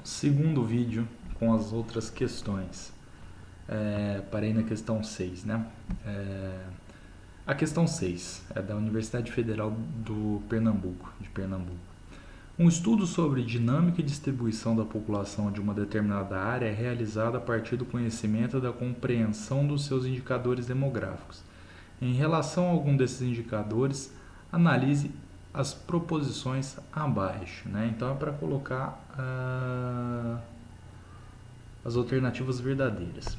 segundo vídeo com as outras questões. Parei na questão 6, né? A questão 6 é da Universidade Federal de Pernambuco. Um estudo sobre dinâmica e distribuição da população de uma determinada área é realizado a partir do conhecimento e da compreensão dos seus indicadores demográficos. Em relação a algum desses indicadores, analise as proposições abaixo, né? Então é para colocar as alternativas verdadeiras.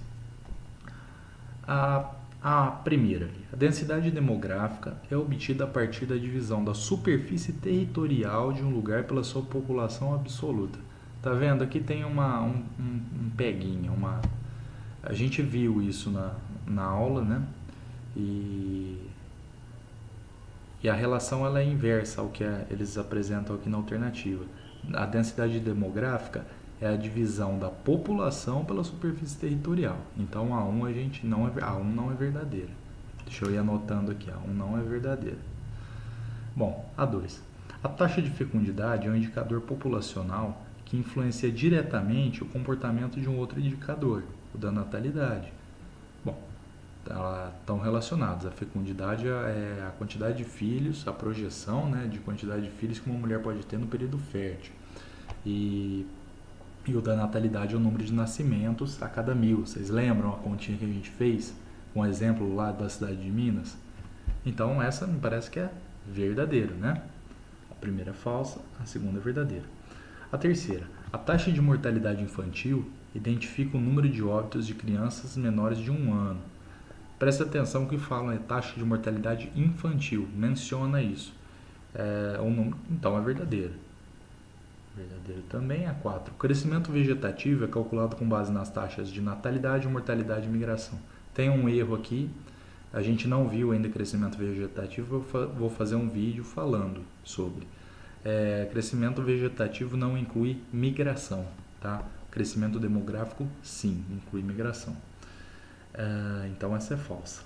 A primeira, a densidade demográfica é obtida a partir da divisão da superfície territorial de um lugar pela sua população absoluta. Tá vendo? Aqui tem um peguinha, a gente viu isso na aula, né? E a relação ela é inversa ao que eles apresentam aqui na alternativa. A densidade demográfica é a divisão da população pela superfície territorial. Então a 1 a 1 não é verdadeira. Deixa eu ir anotando aqui, a 1 não é verdadeira. Bom, a 2. A taxa de fecundidade é um indicador populacional que influencia diretamente o comportamento de um outro indicador, o da natalidade. Bom, estão relacionados. A fecundidade é a quantidade de filhos, a projeção, né, de quantidade de filhos que uma mulher pode ter no período fértil. E o da natalidade é o número de nascimentos a cada 1000. Vocês lembram a continha que a gente fez? Um exemplo lá da cidade de Minas? Então essa me parece que é verdadeira, né? A primeira é falsa, a segunda é verdadeira. A terceira, a taxa de mortalidade infantil identifica o número de óbitos de crianças menores de 1 ano. Preste atenção que falam é taxa de mortalidade infantil, menciona isso. Então é verdadeira. Verdadeiro também. A 4. O crescimento vegetativo é calculado com base nas taxas de natalidade, mortalidade e migração. Tem um erro aqui, a gente não viu ainda crescimento vegetativo, eu vou fazer um vídeo falando sobre. Crescimento vegetativo não inclui migração, tá? Crescimento demográfico, sim, inclui migração. Então essa é falsa.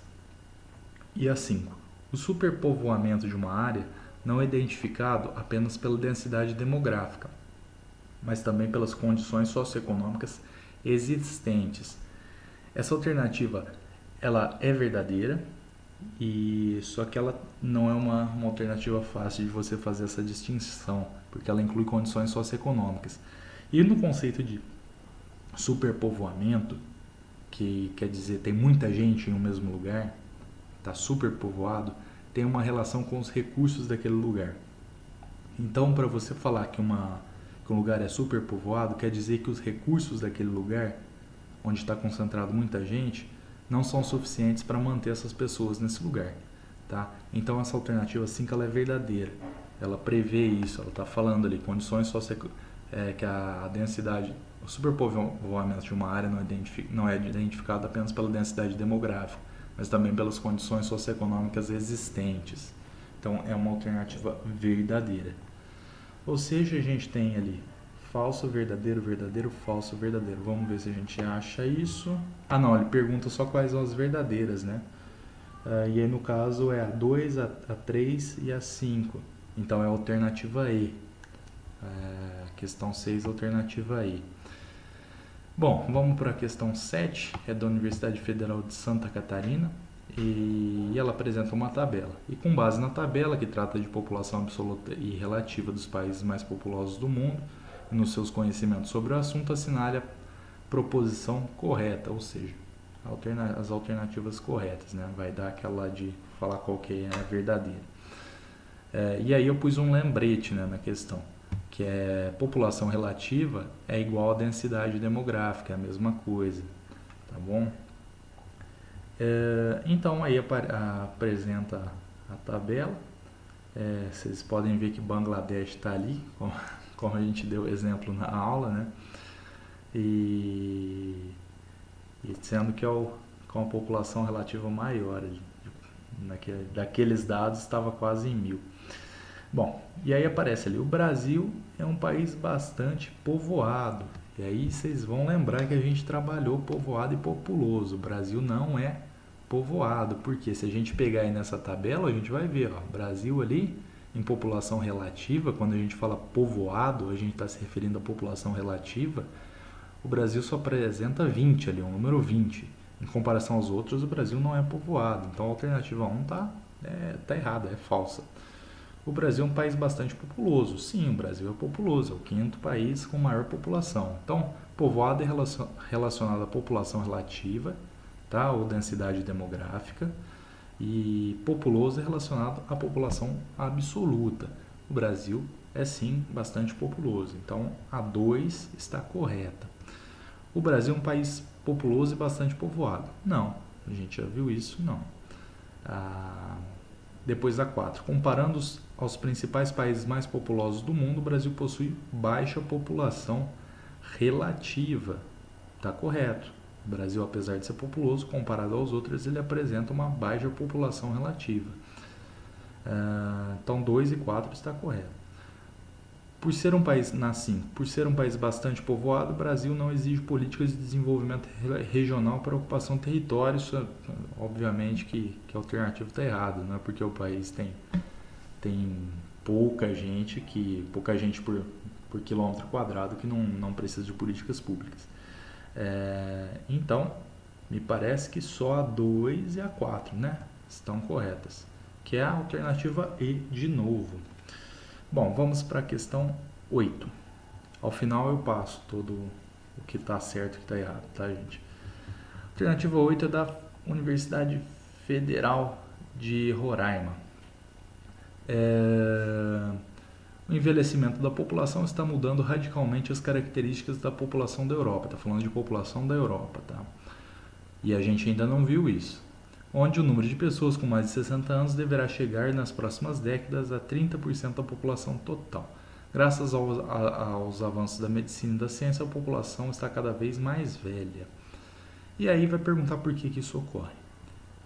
E a 5. O superpovoamento de uma área não é identificado apenas pela densidade demográfica, mas também pelas condições socioeconômicas existentes. Essa alternativa ela é verdadeira, só que ela não é uma alternativa fácil de você fazer essa distinção, porque ela inclui condições socioeconômicas. E no conceito de superpovoamento, que quer dizer tem muita gente em um mesmo lugar, está superpovoado, tem uma relação com os recursos daquele lugar. Então, para você falar que um lugar é superpovoado, quer dizer que os recursos daquele lugar, onde está concentrado muita gente, não são suficientes para manter essas pessoas nesse lugar. Tá? Então, essa alternativa 5 ela é verdadeira. Ela prevê isso, ela está falando ali, condições que a densidade, o superpovoamento de uma área não é identificado apenas pela densidade demográfica, mas também pelas condições socioeconômicas existentes. Então, é uma alternativa verdadeira. Ou seja, a gente tem ali falso, verdadeiro, verdadeiro, falso, verdadeiro. Vamos ver se a gente acha isso. Não, ele pergunta só quais são as verdadeiras, né? E aí, no caso, é a 2, a 3 e a 5. Então, é a alternativa E. Questão 6, alternativa E. Bom, vamos para a questão 7, é da Universidade Federal de Santa Catarina, e ela apresenta uma tabela. E com base na tabela, que trata de população absoluta e relativa dos países mais populosos do mundo, e nos seus conhecimentos sobre o assunto, assinale a proposição correta, ou seja, as alternativas corretas, né? Vai dar aquela de falar qual que é a verdadeira. E aí eu pus um lembrete, né, na questão, que é população relativa é igual a densidade demográfica, é a mesma coisa, tá bom? Então aí apresenta a tabela, vocês podem ver que Bangladesh está ali, como a gente deu exemplo na aula, né? E sendo que é com a população relativa maior, daqueles dados estava quase em 1000. Bom, e aí aparece ali, o Brasil é um país bastante povoado. E aí vocês vão lembrar que a gente trabalhou povoado e populoso. O Brasil não é povoado, porque se a gente pegar aí nessa tabela, a gente vai ver, ó, Brasil ali em população relativa, quando a gente fala povoado, a gente está se referindo à população relativa, o Brasil só apresenta 20 ali, um número 20. Em comparação aos outros, o Brasil não é povoado. Então a alternativa 1 tá errada, é falsa. O Brasil é um país bastante populoso. Sim, o Brasil é populoso, é o quinto país com maior população. Então, povoado é relacionado à população relativa, tá? Ou densidade demográfica. E populoso é relacionado à população absoluta. O Brasil é sim bastante populoso. Então, a 2 está correta. O Brasil é um país populoso e bastante povoado. Não, a gente já viu isso, não. Depois da 4. Comparando aos principais países mais populosos do mundo, o Brasil possui baixa população relativa. Está correto. O Brasil, apesar de ser populoso, comparado aos outros, ele apresenta uma baixa população relativa. Então, 2 e 4 está correto. Por ser um país bastante povoado, o Brasil não exige políticas de desenvolvimento regional para ocupação de território. Isso, obviamente que a alternativa está errada, não é porque o país tem pouca gente por quilômetro quadrado que não precisa de políticas públicas. Então, me parece que só a 2 e a 4, né, estão corretas, que é a alternativa E de novo. Bom, vamos para a questão 8. Ao final eu passo todo o que está certo e o que está errado, tá, gente? A alternativa 8 é da Universidade Federal de Roraima. O envelhecimento da população está mudando radicalmente as características da população da Europa. Está falando de população da Europa, tá? E a gente ainda não viu isso. Onde o número de pessoas com mais de 60 anos deverá chegar nas próximas décadas a 30% da população total. Graças aos avanços da medicina e da ciência, a população está cada vez mais velha. E aí vai perguntar por que isso ocorre.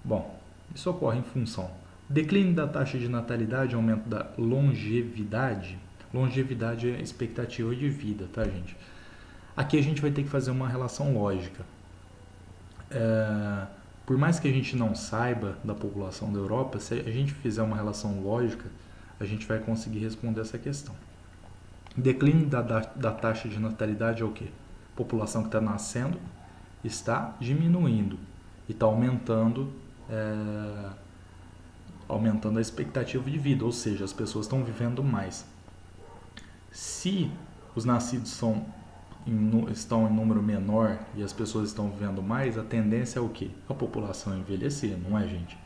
Bom, isso ocorre em função declínio da taxa de natalidade, aumento da longevidade. Longevidade é expectativa de vida, tá, gente? Aqui a gente vai ter que fazer uma relação lógica. Por mais que a gente não saiba da população da Europa, se a gente fizer uma relação lógica, a gente vai conseguir responder essa questão. Declínio da taxa de natalidade é o quê? A população que está nascendo está diminuindo e está aumentando a expectativa de vida, ou seja, as pessoas estão vivendo mais. Se os nascidos estão em número menor e as pessoas estão vivendo mais, a tendência é o quê? A população envelhecer, não é, gente?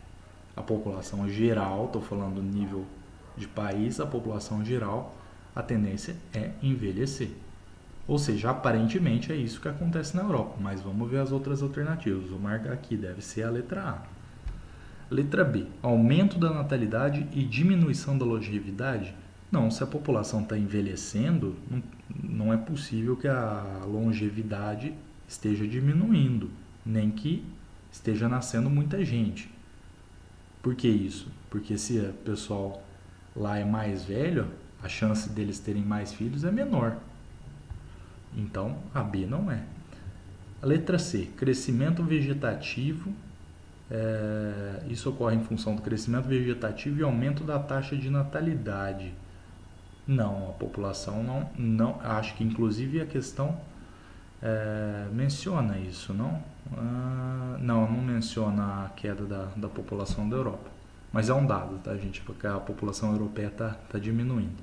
A população geral, estou falando do nível de país, a população geral, a tendência é envelhecer. Ou seja, aparentemente é isso que acontece na Europa, mas vamos ver as outras alternativas. Vou marcar aqui, deve ser a letra A. Letra B, aumento da natalidade e diminuição da longevidade. Não, se a população está envelhecendo, não é possível que a longevidade esteja diminuindo, nem que esteja nascendo muita gente. Por que isso? Porque se o pessoal lá é mais velho, a chance deles terem mais filhos é menor. Então, a B não é. A letra C, crescimento vegetativo. Isso ocorre em função do crescimento vegetativo e aumento da taxa de natalidade. Não, a população não acho que inclusive a questão menciona isso, não? Não menciona a queda da população da Europa. Mas é um dado, tá, gente? Porque a população europeia está diminuindo.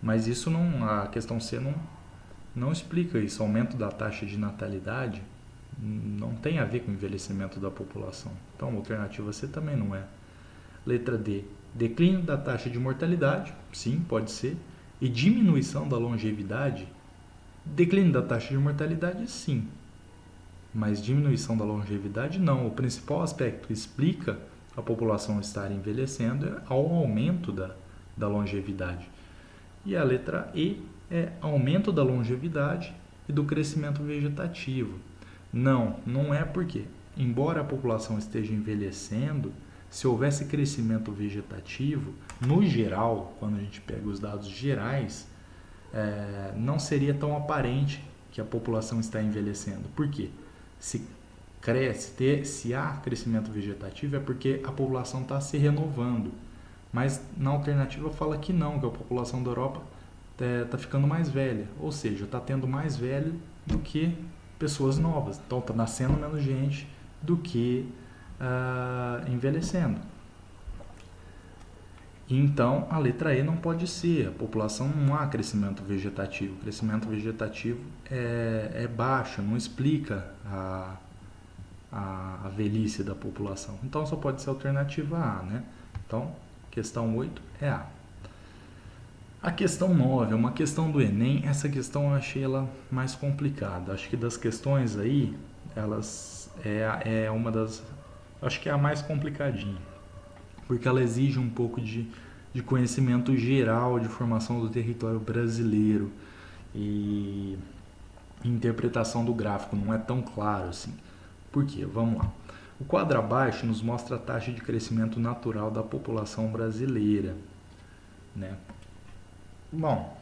Mas isso a questão C não explica isso. Aumento da taxa de natalidade não tem a ver com o envelhecimento da população. Então, a alternativa C também não é. Letra D, declínio da taxa de mortalidade, sim, pode ser. E diminuição da longevidade, declínio da taxa de mortalidade, sim. Mas diminuição da longevidade, não. O principal aspecto que explica a população estar envelhecendo é ao aumento da longevidade. E a letra E é aumento da longevidade e do crescimento vegetativo. Não é porque, embora a população esteja envelhecendo, se houvesse crescimento vegetativo, no geral, quando a gente pega os dados gerais, não seria tão aparente que a população está envelhecendo. Por quê? Se há crescimento vegetativo é porque a população está se renovando. Mas na alternativa fala que não, que a população da Europa está ficando mais velha, ou seja, está tendo mais velho do que pessoas novas. Então está nascendo menos gente do que envelhecendo. Então a letra E não pode ser. A população não há crescimento vegetativo. O crescimento vegetativo é baixo, não explica a velhice da população. Então só pode ser a alternativa A, né? Então, questão 8 é A. A questão 9 é uma questão do Enem. Essa questão eu achei ela mais complicada. Acho que das questões aí, elas é uma das... Acho que é a mais complicadinha. Porque ela exige um pouco de conhecimento geral de formação do território brasileiro e interpretação do gráfico. Não é tão claro assim. Por quê? Vamos lá. O quadro abaixo nos mostra a taxa de crescimento natural da população brasileira, né? Bom,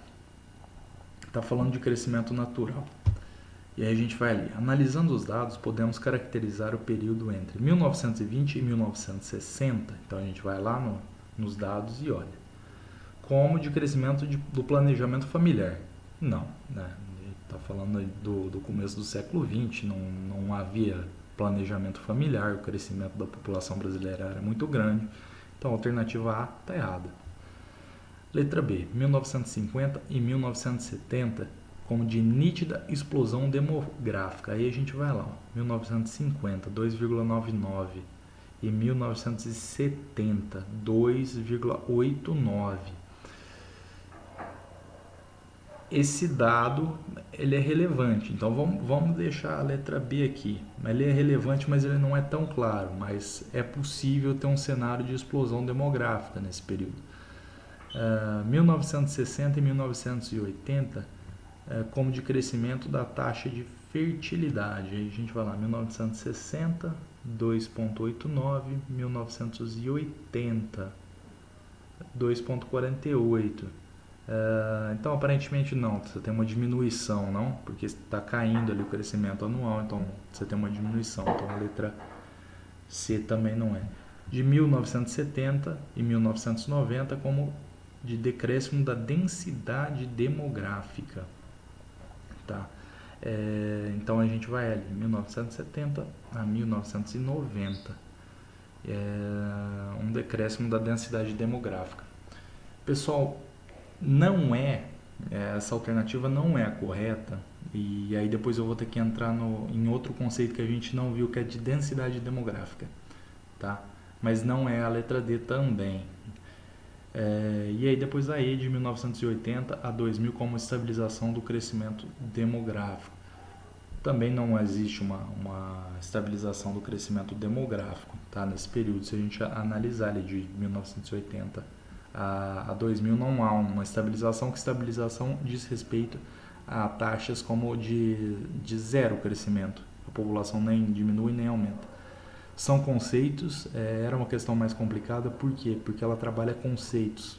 está falando de crescimento natural. E aí a gente vai ali. Analisando os dados, podemos caracterizar o período entre 1920 e 1960. Então a gente vai lá nos dados e olha. Como de crescimento do planejamento familiar. Não, né? Está falando do começo do século XX, não havia planejamento familiar, o crescimento da população brasileira era muito grande. Então a alternativa A está errada. Letra B, 1950 e 1970, como de nítida explosão demográfica. Aí a gente vai lá, 1950, 2,99 e 1970, 2,89. Esse dado ele é relevante, então vamos deixar a letra B aqui. Ele é relevante, mas ele não é tão claro, mas é possível ter um cenário de explosão demográfica nesse período. 1960 e 1980 como de crescimento da taxa de fertilidade. Aí a gente vai lá, 1960, 2,89, 1980, 2,48. Então aparentemente não, você tem uma diminuição, não? Porque está caindo ali o crescimento anual, então você tem uma diminuição. Então a letra C também não é. De 1970 e 1990 como de decréscimo da densidade demográfica, tá? Então a gente vai ali, 1970 a 1990, um decréscimo da densidade demográfica. Pessoal, essa alternativa não é a correta, e aí depois eu vou ter que entrar em outro conceito que a gente não viu, que é de densidade demográfica, tá? Mas não é a letra D também. E aí depois a E de 1980 a 2000 como estabilização do crescimento demográfico. Também não existe uma estabilização do crescimento demográfico, tá? Nesse período, se a gente analisar ali de 1980 a 2000 não há uma estabilização, que estabilização diz respeito a taxas como de zero crescimento. A população nem diminui nem aumenta. São conceitos, era uma questão mais complicada, por quê? Porque ela trabalha conceitos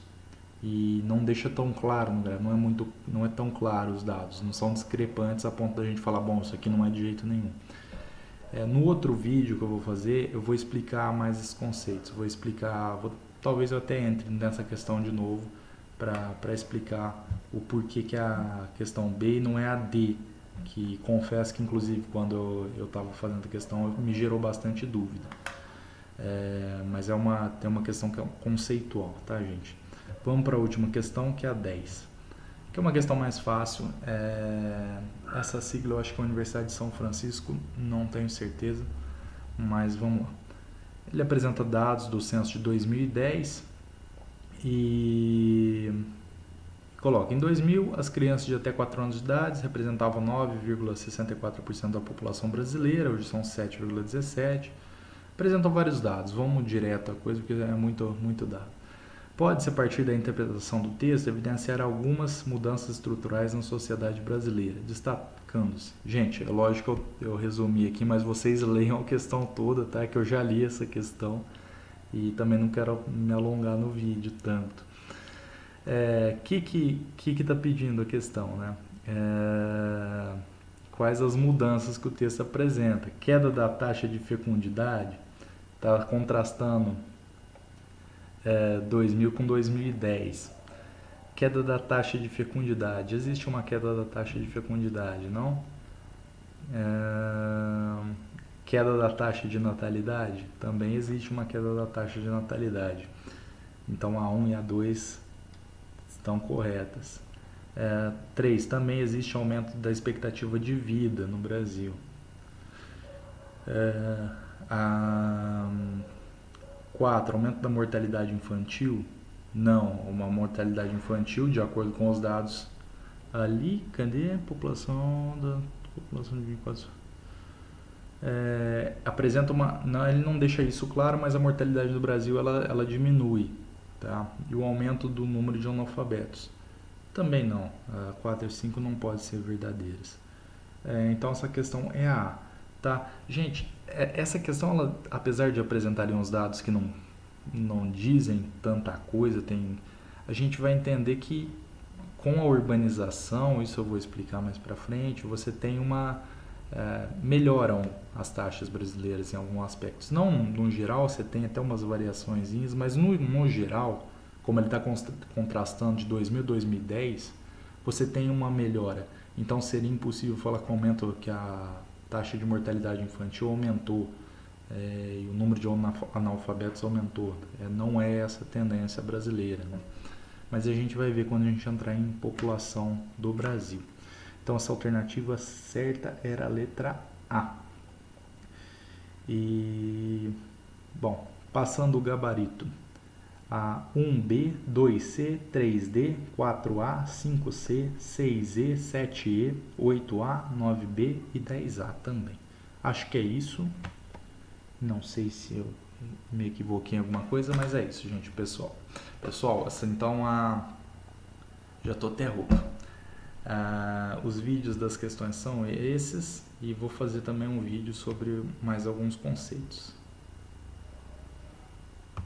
e não deixa tão claro no gráfico, não é tão claro os dados, não são discrepantes a ponto da gente falar, bom, isso aqui não é de jeito nenhum. No outro vídeo que eu vou fazer, eu vou explicar mais esses conceitos, talvez eu até entre nessa questão de novo para explicar o porquê que a questão B não é a D, que confesso que inclusive quando eu estava fazendo a questão me gerou bastante dúvida. Mas tem uma questão que é conceitual, tá, gente? Vamos para a última questão, que é a 10, que é uma questão mais fácil. Essa sigla eu acho que é a Universidade de São Francisco, não tenho certeza, mas vamos lá. Ele apresenta dados do censo de 2010 e coloca, em 2000, as crianças de até 4 anos de idade representavam 9,64% da população brasileira, hoje são 7,17%. Apresentam vários dados, vamos direto à coisa, porque é muito dado. Pode-se, a partir da interpretação do texto, evidenciar algumas mudanças estruturais na sociedade brasileira, destacando-se. Gente, é lógico que eu resumi aqui, mas vocês leiam a questão toda, tá? Que eu já li essa questão e também não quero me alongar no vídeo tanto. Que está pedindo a questão, né? Quais as mudanças que o texto apresenta? Queda da taxa de fecundidade, está contrastando 2000 com 2010. Queda da taxa de fecundidade. Existe uma queda da taxa de fecundidade, não? Queda da taxa de natalidade. Também existe uma queda da taxa de natalidade. Então a 1 e a 2 estão corretas. 3. Também existe aumento da expectativa de vida no Brasil. 4. Aumento da mortalidade infantil. Não, uma mortalidade infantil, de acordo com os dados ali, cadê? População de 24. Apresenta uma. Não, ele não deixa isso claro, mas a mortalidade do Brasil ela diminui, tá? E o aumento do número de analfabetos também não. 4 e 5 não podem ser verdadeiras. Então essa questão é a A, tá? Gente, essa questão, ela, apesar de apresentarem uns dados que não dizem tanta coisa, a gente vai entender que com a urbanização, isso eu vou explicar mais para frente, você tem melhoram as taxas brasileiras em alguns aspectos. Não no geral, você tem até umas variações, mas no geral, como ele está contrastando de 2000 a 2010, você tem uma melhora. Então seria impossível falar que a taxa de mortalidade infantil aumentou, e o número de analfabetos aumentou. Não é essa a tendência brasileira, né? Mas a gente vai ver quando a gente entrar em população do Brasil. Então essa alternativa certa era a letra A. E, bom, passando o gabarito. A 1B, 2C, 3D, 4A, 5C, 6E, 7E, 8A, 9B e 10A também. Acho que é isso. Não sei se eu me equivoquei em alguma coisa, mas é isso, gente, pessoal. Pessoal, então já estou até rouco. Os vídeos das questões são esses, e vou fazer também um vídeo sobre mais alguns conceitos.